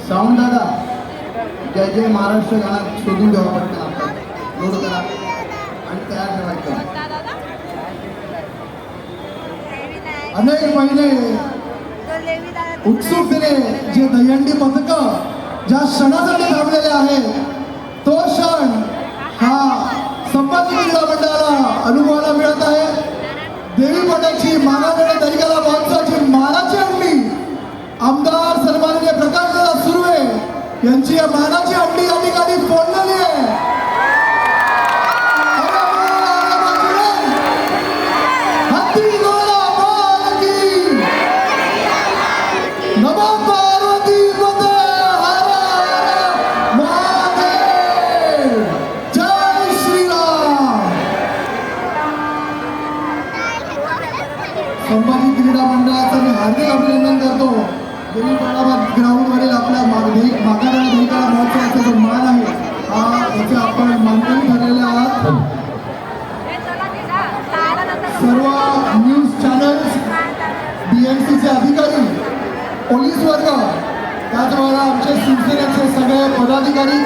Sound दादा जय जय महाराष्ट्र गाणं शोधून घ्यावं पडतं आपल्याला लोड करा आणि तयार ठेवायचं. अनेक महिने उत्सुकतेने जे दहीहंडी पथक ज्या क्षणासाठी थांबलेले आहे तो क्षण हा संभाजी क्रीडा मंडळाला अनुभवायला मिळत आहे. देवी पटाची मानाकडे दरिकाला माणसाची मानाची हंडी आमदार सन्माननीय प्रकाशदादा सुर्वे यांची या मानाची हंडी या ठिकाणी फोडलेली आहे. संभाजी क्रीडा मंडळाचं मी हार्दिक अभिनंदन करतो. देवी पाडाबाद ग्राउंडवरील आपल्या मागाडा दहिकाळा महोत्सवाचा जो मान आहे हा याचे आपण मानकरी ठरलेले आहात. सर्व न्यूज चॅनल्स, BMCचे अधिकारी, पोलीस वर्ग, त्याचबरोबर आमचे शिवसेनेचे सगळे पदाधिकारी